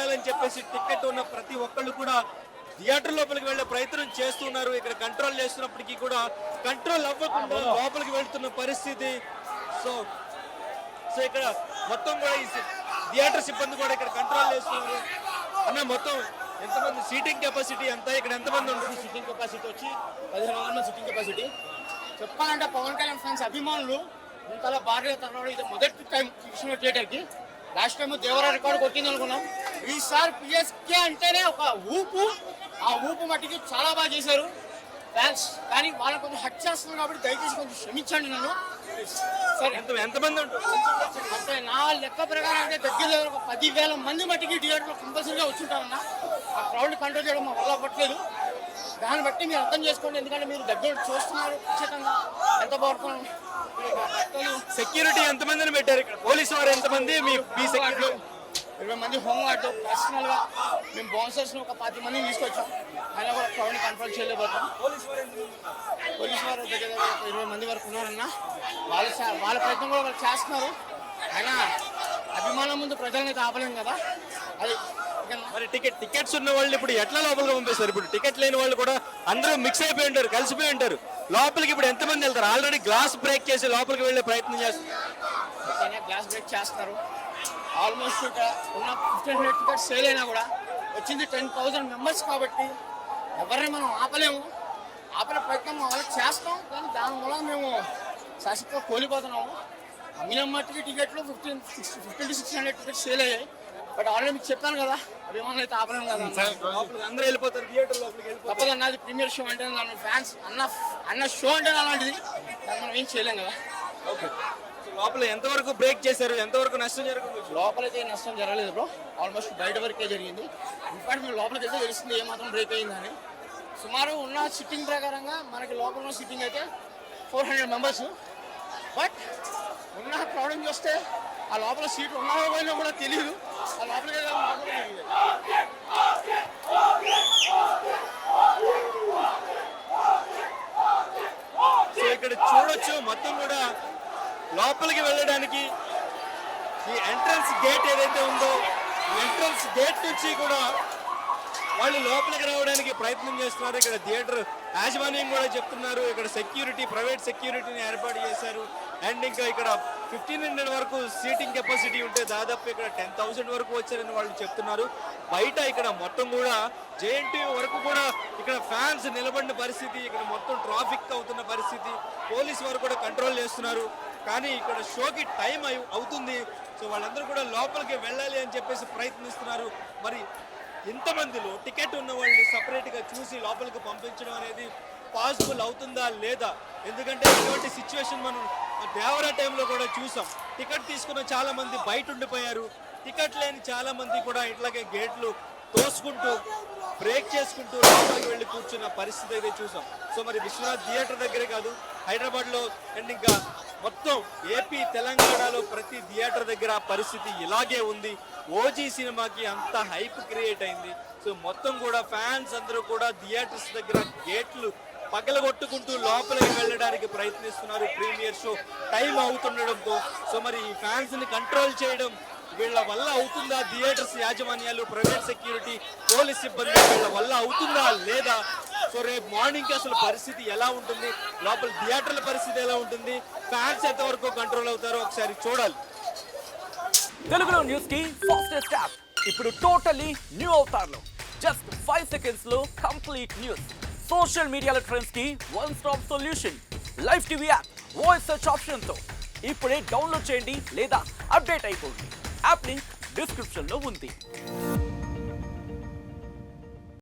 వెళ్ళాలని చెప్పేసి టికెట్ ఉన్న ప్రతి ఒక్కళ్ళు కూడా థియేటర్ లోపలికి వెళ్లే ప్రయత్నం చేస్తున్నారు. ఇక్కడ కంట్రోల్ చేస్తున్నప్పటికీ కూడా కంట్రోల్ అవ్వకుండా లోపలికి వెళ్తున్న పరిస్థితి. సో సో ఇక్కడ మొత్తం కూడా ఈ థియేటర్ సిబ్బంది కూడా ఇక్కడ కంట్రోల్ చేస్తున్నారు. అన్న మొత్తం ఎంతమంది సీటింగ్ కెపాసిటీ అంతా ఇక్కడ ఎంతమంది ఉంటుంది? సిట్టింగ్ కెపాసిటీ వచ్చి 15,000 సిట్టింగ్ కెపాసిటీ. చెప్పాలంటే పవన్ కళ్యాణ్ ఫ్యాన్స్ అభిమానులు ఇంతలా భారీగా తరలి ఇది మొదటి టైం కృష్ణ థియేటర్కి. లాస్ట్ టైం దేవరా రికార్డు కొట్టింది అనుకున్నాం. ఈసారి పిఎస్కే అంటేనే ఒక ఊపు. ఆ ఊపు మట్టికి చాలా బాగా చేశారు ఫ్యాన్స్. కానీ వాళ్ళని కొంచెం హట్ చేస్తున్నారు కాబట్టి దయచేసి కొంచెం క్షమించండి నన్ను. సరే ఎంతమంది ఉంటుంది? అంటే నా లెక్క ప్రకారం అయితే దగ్గర ఒక 10,000 మంది మట్టికి థియేటర్లో కంపల్సరీగా వచ్చుంటారన్న. ఆ క్రౌడ్ కంట్రోల్ చేయడం మా వల్ల అవ్వట్లేదు. దాన్ని బట్టి మీరు అర్థం చేసుకోండి. ఎందుకంటే మీరు దగ్గర చూస్తున్నారు ఖచ్చితంగా ఎంత బాగుంటున్నాం. సెక్యూరిటీ ఎంతమందిని పెట్టారు ఇక్కడ? పోలీసు వారు ఎంతమంది? మీ 20 మంది హోంగార్డు పర్సనల్గా మేము బౌన్సర్స్ ఒక 10 మందిని తీసుకొచ్చాం. అయినా కూడా క్రౌడ్ని కంట్రోల్ చేయలేకపోతాం. పోలీసు వారు దగ్గర 20 మంది వరకు ఉన్నారన్న. వాళ్ళ ప్రయత్నం కూడా వాళ్ళు చేస్తున్నారు. అయినా అభిమానం ముందు ప్రజల్ని ఆపలేం కదా. అది మరి టికెట్స్ ఉన్న వాళ్ళు ఇప్పుడు ఎట్లా లోపలికి పంపిస్తారు? ఇప్పుడు టికెట్ లేని వాళ్ళు కూడా అందరూ మిక్స్ అయిపోయి ఉంటారు, కలిసిపోయి ఉంటారు. లోపలికి ఇప్పుడు ఎంతమంది వెళ్తారు? ఆల్రెడీ గ్లాస్ బ్రేక్ చేసి లోపలికి వెళ్ళే ప్రయత్నం చేస్తారు. గ్లాస్ బ్రేక్ చేస్తారు. ఆల్మోస్ట్ ఇక్కడ ఉన్న 1500 టికెట్స్ సేల్ అయినా కూడా వచ్చింది 10,000 మెంబర్స్ కాబట్టి ఎవరిని మనం ఆపలేము. ఆపలే ప్రయత్నం వాళ్ళకి చేస్తాం. కానీ దానివల్ల మేము శాశ్వతంగా కోల్పోతున్నాము. అమ్మిన మట్టికి టికెట్లు 1500 to 1600 టికెట్స్ సేల్ అయ్యాయి. బట్ ఆల్రెడీ మీకు చెప్పాను కదా, అభిమానులు అయితే ఆపలేము కదా. అందరూ వెళ్ళిపోతారు థియేటర్ లోపలికి. తప్పదు అన్నది ప్రీమియర్ షో అంటే ఫ్యాన్స్ అన్న షో అంటే అలాంటిది. మనం ఏం చేయలేం కదా. ఓకే, లోపల ఎంతవరకు బ్రేక్ చేశారు? ఎంతవరకు నష్టం జరుగుతుంది? లోపలైతే నష్టం జరగలేదు బ్రో. ఆల్మోస్ట్ బయట వరకే జరిగింది. ఇన్ఫాక్ట్ మేము లోపలికి వెళ్తే తెలుస్తుంది ఏమాత్రం బ్రేక్ అయ్యిందని. సుమారు ఉన్న సిట్టింగ్ ప్రకారంగా మనకి లోపల ఉన్న సిట్టింగ్ అయితే 400 మెంబర్స్. బట్ ఉన్న ప్రాబ్లం చూస్తే ఆ లోపల సీట్లు ఉన్నాయో పోయినా కూడా తెలియదు. ఆ లోపలికి సో ఇక్కడ చూడొచ్చు మొత్తం కూడా లోపలికి వెళ్ళడానికి ఈ ఎంట్రన్స్ గేట్ ఏదైతే ఉందో ఎంట్రన్స్ గేట్ నుంచి కూడా వాళ్ళు లోపలికి రావడానికి ప్రయత్నం చేస్తున్నారు. ఇక్కడ థియేటర్ యాజమాన్యం కూడా చెప్తున్నారు ఇక్కడ సెక్యూరిటీ, ప్రైవేట్ సెక్యూరిటీని ఏర్పాటు చేశారు. అండ్ ఇంకా ఇక్కడ 1500 వరకు సీటింగ్ కెపాసిటీ ఉంటే దాదాపు ఇక్కడ 10,000 వరకు వచ్చారని వాళ్ళు చెప్తున్నారు. బయట ఇక్కడ మొత్తం కూడా జేఎన్టీయూ వరకు కూడా ఇక్కడ ఫ్యాన్స్ నిలబడిన పరిస్థితి. ఇక్కడ మొత్తం ట్రాఫిక్ అవుతున్న పరిస్థితి. పోలీసు వారు కూడా కంట్రోల్ చేస్తున్నారు. కానీ ఇక్కడ షోకి టైం అవుతుంది. సో వాళ్ళందరూ కూడా లోపలికి వెళ్ళాలి అని చెప్పేసి ప్రయత్నిస్తున్నారు. మరి ఇంతమందిలో టికెట్ ఉన్న వాళ్ళని సపరేట్గా చూసి లోపలికి పంపించడం అనేది పాసిబుల్ అవుతుందా లేదా? ఎందుకంటే ఇటువంటి సిచ్యువేషన్ మనం దేవరా టైంలో కూడా చూసాం. టికెట్ తీసుకున్న చాలా మంది బయట ఉండిపోయారు. టికెట్ లేని చాలా మంది కూడా ఇట్లాగే గేట్లు తోసుకుంటూ బ్రేక్ చేసుకుంటూ లోపలికి వెళ్ళి కూర్చున్న పరిస్థితి అయితే చూసాం. సో మరి విశ్వనాథ్ థియేటర్ దగ్గరే కాదు, హైదరాబాద్లో అండ్ ఇంకా మొత్తం ఏపీ తెలంగాణలో ప్రతి థియేటర్ దగ్గర పరిస్థితి ఇలాగే ఉంది. ఓజీ సినిమాకి అంత హైప్ క్రియేట్ అయింది. సో మొత్తం కూడా ఫ్యాన్స్ అందరూ కూడా థియేటర్స్ దగ్గర గేట్లు పగలగొట్టుకుంటూ లోపలికి వెళ్ళడానికి ప్రయత్నిస్తున్నారు. ప్రీమియర్ షో టైం అవుతుండడంతో సో మరి ఈ ఫ్యాన్స్ ని కంట్రోల్ చేయడం వీళ్ళ వల్ల అవుతుందా? థియేటర్స్ యాజమాన్యాలు, ప్రైవేట్ సెక్యూరిటీ, పోలీస్ సిబ్బంది వీళ్ళ వల్ల అవుతుందా లేదా? సో రేపు మార్నింగ్ అసలు పరిస్థితి ఎలా ఉంటుంది, లోపల థియేటర్ల పరిస్థితి ఎలా ఉంటుంది, ఫ్యాన్స్ ఎంతవరకు కంట్రోల్ అవుతారో ఒకసారి చూడాలి. తెలుగులో న్యూస్ కి ఫాస్టెస్ట్ యాప్ ఇప్పుడు టోటలీ న్యూ అవతార్లో జస్ట్ 5 seconds లో కంప్లీట్ న్యూస్. సోషల్ మీడియాలో ట్రెండ్స్ కి one stop solution. Live TV app voice search option తో ఇప్పుడే డౌన్లోడ్ చేయండి లేదా అప్డేట్ అయిపోండి. యాప్ లింక్ డిస్క్రిప్షన్ లో ఉంది.